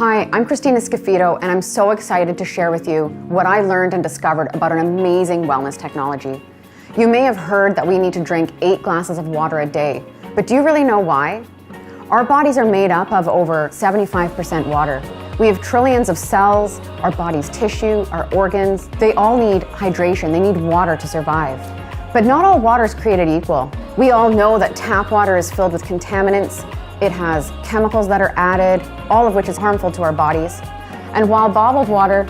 Hi, I'm Christina Scafito, and I'm so excited to share with you what I learned and discovered about an amazing wellness technology. You may have heard that we need to drink 8 glasses of water a day, but do you really know why? Our bodies are made up of over 75% water. We have trillions of cells, our body's tissue, our organs. They all need hydration, they need water to survive. But not all water is created equal. We all know that tap water is filled with contaminants. It has chemicals that are added, all of which is harmful to our bodies. And while bottled water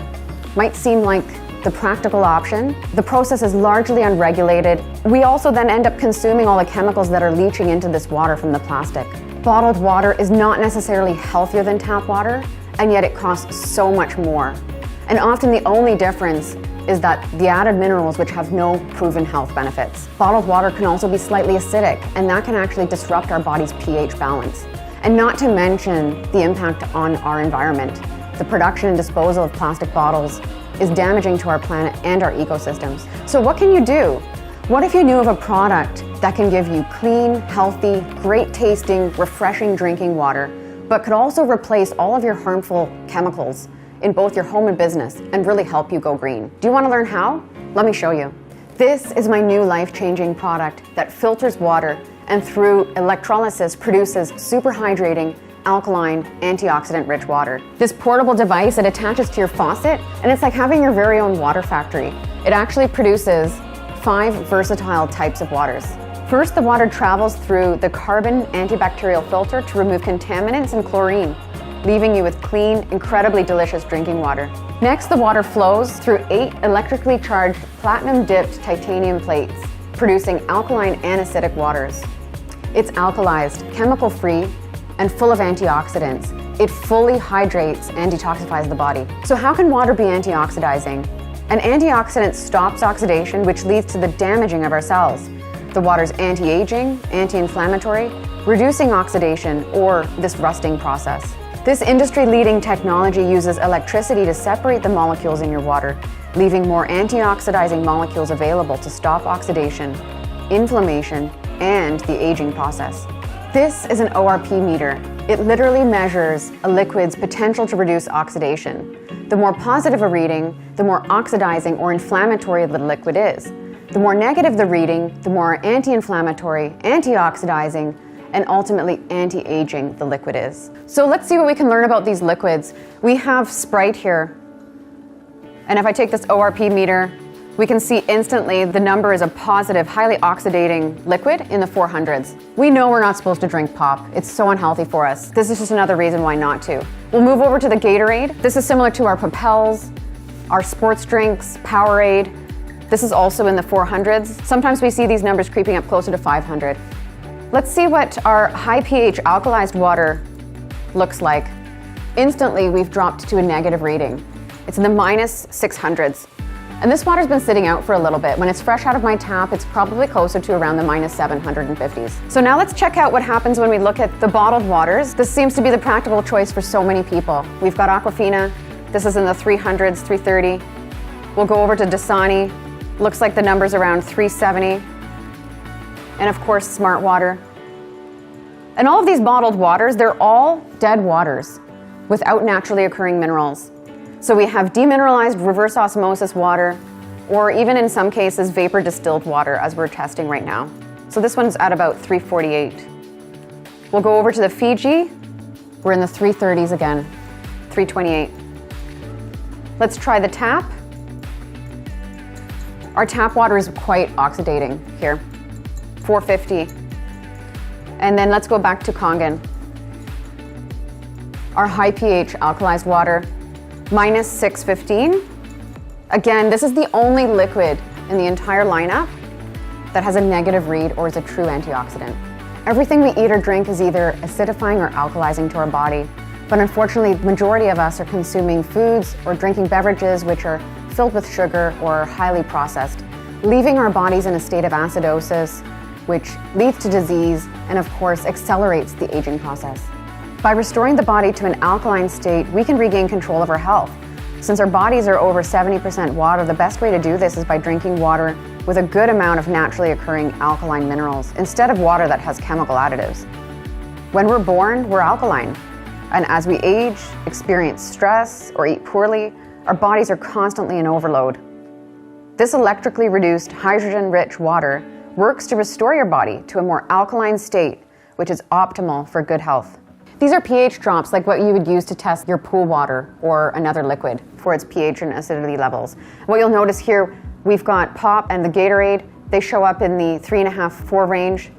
might seem like the practical option, the process is largely unregulated. We also then end up consuming all the chemicals that are leaching into this water from the plastic. Bottled water is not necessarily healthier than tap water, and yet it costs so much more. And often the only difference is that the added minerals which have no proven health benefits. Bottled water can also be slightly acidic, and that can actually disrupt our body's pH balance. And not to mention the impact on our environment. The production and disposal of plastic bottles is damaging to our planet and our ecosystems. So what can you do? What if you knew of a product that can give you clean, healthy, great tasting, refreshing drinking water, but could also replace all of your harmful chemicals in both your home and business and really help you go green? Do you want to learn how? Let me show you. This is my new life-changing product that filters water and through electrolysis produces super hydrating, alkaline, antioxidant-rich water. This portable device, it attaches to your faucet, and it's like having your very own water factory. It actually produces 5 versatile types of waters. First, the water travels through the carbon antibacterial filter to remove contaminants and chlorine, leaving you with clean, incredibly delicious drinking water. Next, the water flows through 8 electrically charged platinum-dipped titanium plates, producing alkaline and acidic waters. It's alkalized, chemical-free, and full of antioxidants. It fully hydrates and detoxifies the body. So how can water be antioxidizing? An antioxidant stops oxidation, which leads to the damaging of our cells. The water's anti-aging, anti-inflammatory, reducing oxidation or this rusting process. This industry-leading technology uses electricity to separate the molecules in your water, leaving more antioxidizing molecules available to stop oxidation, inflammation, and the aging process. This is an ORP meter. It literally measures a liquid's potential to reduce oxidation. The more positive a reading, the more oxidizing or inflammatory the liquid is. The more negative the reading, the more anti-inflammatory, antioxidizing, and ultimately anti-aging the liquid is. So let's see what we can learn about these liquids. We have Sprite here, and if I take this ORP meter, we can see instantly the number is a positive, highly oxidating liquid in the 400s. We know we're not supposed to drink pop. It's so unhealthy for us. This is just another reason why not to. We'll move over to the Gatorade. This is similar to our Propels, our sports drinks, Powerade. This is also in the 400s. Sometimes we see these numbers creeping up closer to 500. Let's see what our high pH alkalized water looks like. Instantly, we've dropped to a negative reading. It's in the minus 600s. And this water's been sitting out for a little bit. When it's fresh out of my tap, it's probably closer to around the minus 750s. So now let's check out what happens when we look at the bottled waters. This seems to be the practical choice for so many people. We've got Aquafina. This is in the 300s, 330. We'll go over to Dasani. Looks like the number's around 370. And of course, Smart Water. And all of these bottled waters, they're all dead waters without naturally occurring minerals. So we have demineralized reverse osmosis water, or even in some cases, vapor distilled water, as we're testing right now. So this one's at about 348. We'll go over to the Fiji. We're in the 330s again, 328. Let's try the tap. Our tap water is quite oxidating here, 450. And then let's go back to Kangen. Our high pH alkalized water, minus 615. Again, this is the only liquid in the entire lineup that has a negative read or is a true antioxidant. Everything we eat or drink is either acidifying or alkalizing to our body. But unfortunately, the majority of us are consuming foods or drinking beverages which are filled with sugar or highly processed, leaving our bodies in a state of acidosis, which leads to disease and of course accelerates the aging process. By restoring the body to an alkaline state, we can regain control of our health. Since our bodies are over 70% water, the best way to do this is by drinking water with a good amount of naturally occurring alkaline minerals, instead of water that has chemical additives. When we're born, we're alkaline. And as we age, experience stress, or eat poorly, our bodies are constantly in overload. This electrically reduced hydrogen-rich water works to restore your body to a more alkaline state, which is optimal for good health. These are pH drops like what you would use to test your pool water or another liquid for its pH and acidity levels. What you'll notice here, we've got Pop and the Gatorade. They show up in the 3.5, 4 range.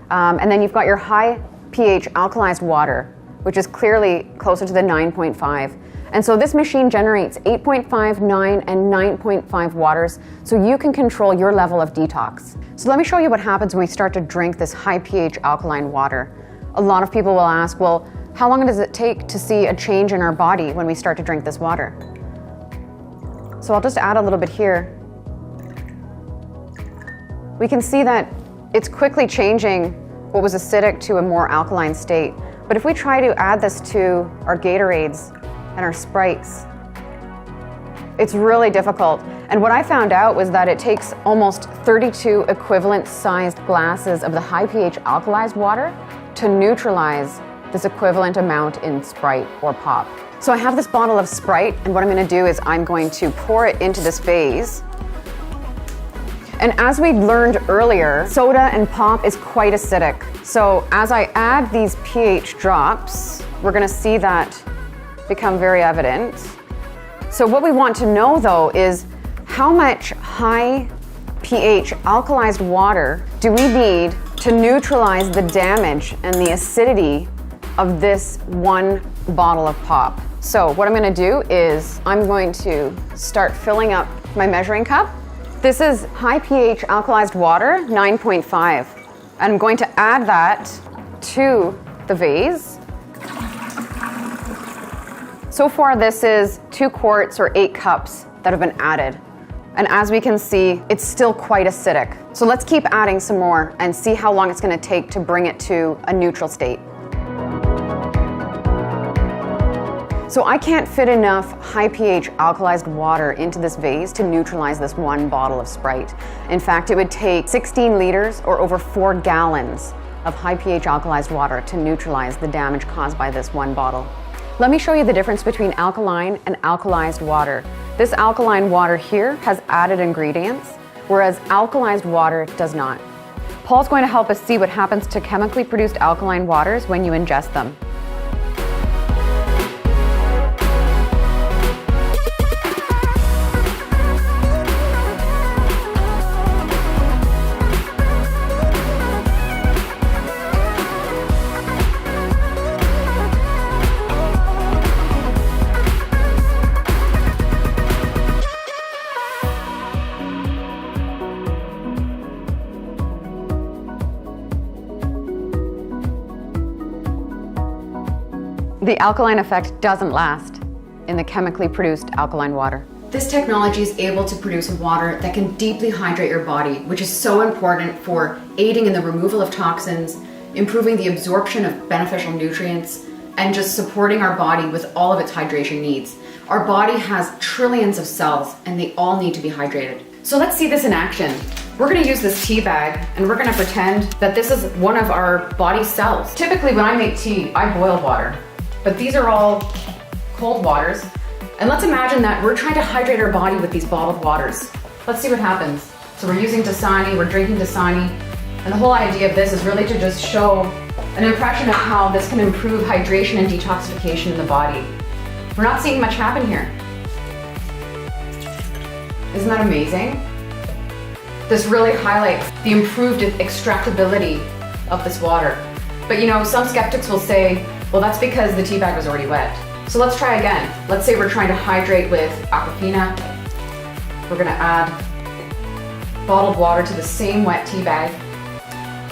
And then you've got your high pH alkalized water, which is clearly closer to the 9.5. And so this machine generates 8.5, 9, and 9.5 waters, so you can control your level of detox. So let me show you what happens when we start to drink this high pH alkaline water. A lot of people will ask, well, how long does it take to see a change in our body when we start to drink this water? So I'll just add a little bit here. We can see that it's quickly changing what was acidic to a more alkaline state. But if we try to add this to our Gatorades and our Sprites, it's really difficult. And what I found out was that it takes almost 32 equivalent sized glasses of the high pH alkalized water to neutralize this equivalent amount in Sprite or Pop. So I have this bottle of Sprite, and what I'm going to do is I'm going to pour it into this vase. And as we learned earlier, soda and Pop is quite acidic. So as I add these pH drops, we're going to see that become very evident. So what we want to know though is how much high pH alkalized water do we need to neutralize the damage and the acidity of this one bottle of Pop. So what I'm going to do is I'm going to start filling up my measuring cup. This is high pH alkalized water, 9.5. I'm going to add that to the vase. So far this is 2 quarts or 8 cups that have been added. And as we can see, it's still quite acidic. So let's keep adding some more and see how long it's going to take to bring it to a neutral state. So I can't fit enough high pH alkalized water into this vase to neutralize this one bottle of Sprite. In fact, it would take 16 liters or over 4 gallons of high pH alkalized water to neutralize the damage caused by this one bottle. Let me show you the difference between alkaline and alkalized water. This alkaline water here has added ingredients, whereas alkalized water does not. Paul's going to help us see what happens to chemically produced alkaline waters when you ingest them. The alkaline effect doesn't last in the chemically produced alkaline water. This technology is able to produce water that can deeply hydrate your body, which is so important for aiding in the removal of toxins, improving the absorption of beneficial nutrients, and just supporting our body with all of its hydration needs. Our body has trillions of cells and they all need to be hydrated. So let's see this in action. We're going to use this tea bag and we're going to pretend that this is one of our body's cells. Typically when I make tea, I boil water. But these are all cold waters. And let's imagine that we're trying to hydrate our body with these bottled waters. Let's see what happens. So we're using Dasani, we're drinking Dasani. And the whole idea of this is really to just show an impression of how this can improve hydration and detoxification in the body. We're not seeing much happen here. Isn't that amazing? This really highlights the improved extractability of this water. But you know, some skeptics will say, well, that's because the tea bag was already wet. So let's try again. Let's say we're trying to hydrate with Aquafina. We're gonna add bottled water to the same wet tea bag.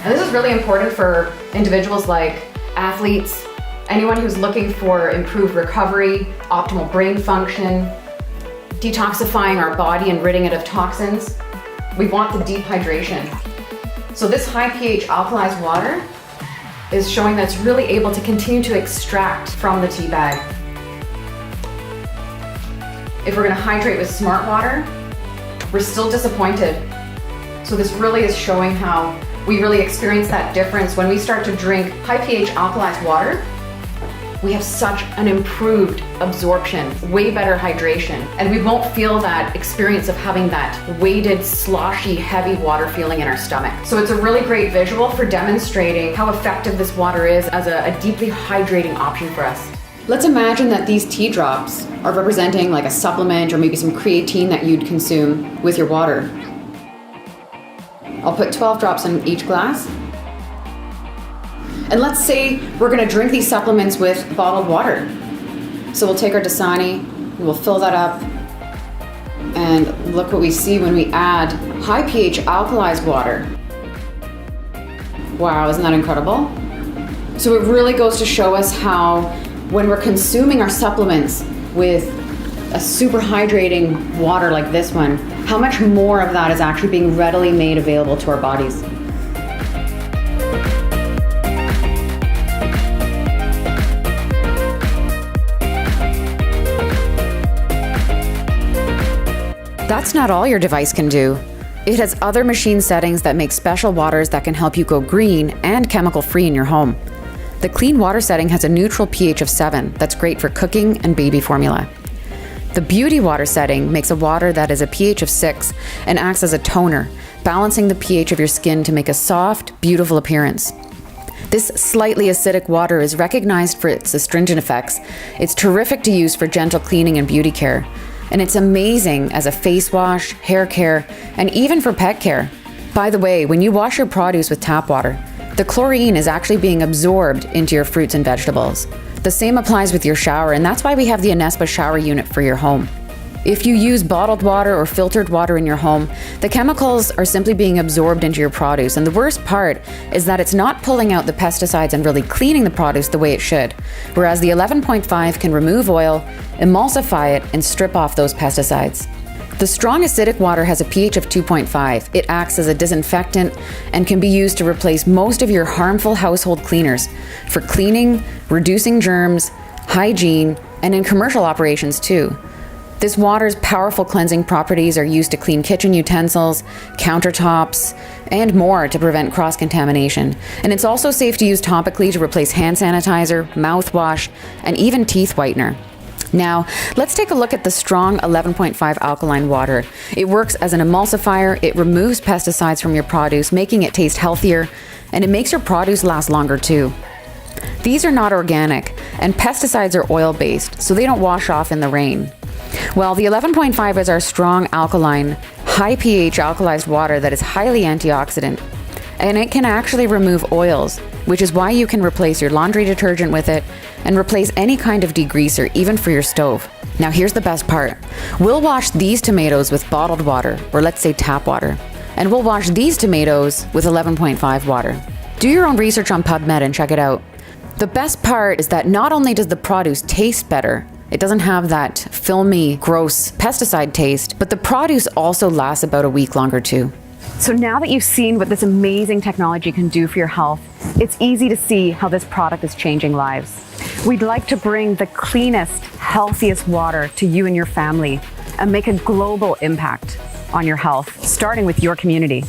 And this is really important for individuals like athletes, anyone who's looking for improved recovery, optimal brain function, detoxifying our body and ridding it of toxins. We want the deep hydration. So this high pH alkalized water is showing that it's really able to continue to extract from the tea bag. If we're going to hydrate with smart water, we're still disappointed. So this really is showing how we really experience that difference when we start to drink high pH alkalized water. we have such an improved absorption, way better hydration, and we won't feel that experience of having that weighted, sloshy, heavy water feeling in our stomach. So it's a really great visual for demonstrating how effective this water is as a deeply hydrating option for us. Let's imagine that these tea drops are representing like a supplement or maybe some creatine that you'd consume with your water. I'll put 12 drops in each glass. And let's say we're gonna drink these supplements with bottled water. So we'll take our Dasani, we'll fill that up, and look what we see when we add high pH alkalized water. Wow, isn't that incredible? So it really goes to show us how when we're consuming our supplements with a super hydrating water like this one, how much more of that is actually being readily made available to our bodies. That's not all your device can do. It has other machine settings that make special waters that can help you go green and chemical-free in your home. The clean water setting has a neutral pH of 7 that's great for cooking and baby formula. The beauty water setting makes a water that is a pH of 6 and acts as a toner, balancing the pH of your skin to make a soft, beautiful appearance. This slightly acidic water is recognized for its astringent effects. It's terrific to use for gentle cleaning and beauty care. And it's amazing as a face wash, hair care, and even for pet care. By the way, when you wash your produce with tap water, the chlorine is actually being absorbed into your fruits and vegetables. The same applies with your shower, and that's why we have the Enespa shower unit for your home. If you use bottled water or filtered water in your home, the chemicals are simply being absorbed into your produce, and the worst part is that it's not pulling out the pesticides and really cleaning the produce the way it should, whereas the 11.5 can remove oil, emulsify it, and strip off those pesticides. The strong acidic water has a pH of 2.5. It acts as a disinfectant and can be used to replace most of your harmful household cleaners for cleaning, reducing germs, hygiene, and in commercial operations too. This water's powerful cleansing properties are used to clean kitchen utensils, countertops, and more to prevent cross-contamination. And it's also safe to use topically to replace hand sanitizer, mouthwash, and even teeth whitener. Now, let's take a look at the strong 11.5 alkaline water. It works as an emulsifier, it removes pesticides from your produce, making it taste healthier, and it makes your produce last longer too. These are not organic, and pesticides are oil-based, so they don't wash off in the rain. Well, the 11.5 is our strong alkaline, high pH alkalized water that is highly antioxidant, and it can actually remove oils, which is why you can replace your laundry detergent with it and replace any kind of degreaser, even for your stove. Now here's the best part. We'll wash these tomatoes with bottled water, or let's say tap water, and we'll wash these tomatoes with 11.5 water. Do your own research on PubMed and check it out. The best part is that not only does the produce taste better, it doesn't have that filmy, gross pesticide taste, but the produce also lasts about a week longer too. So now that you've seen what this amazing technology can do for your health, it's easy to see how this product is changing lives. We'd like to bring the cleanest, healthiest water to you and your family and make a global impact on your health, starting with your community.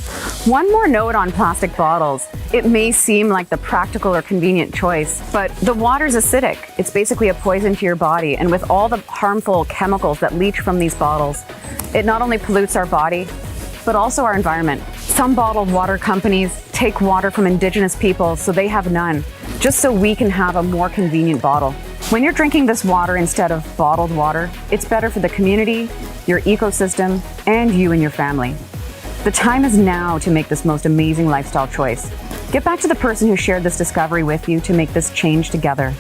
One more note on plastic bottles. It may seem like the practical or convenient choice, but the water's acidic. It's basically a poison to your body, and with all the harmful chemicals that leach from these bottles, it not only pollutes our body, but also our environment. Some bottled water companies take water from indigenous peoples so they have none, just so we can have a more convenient bottle. When you're drinking this water instead of bottled water, it's better for the community, your ecosystem, and you and your family. The time is now to make this most amazing lifestyle choice. Get back to the person who shared this discovery with you to make this change together.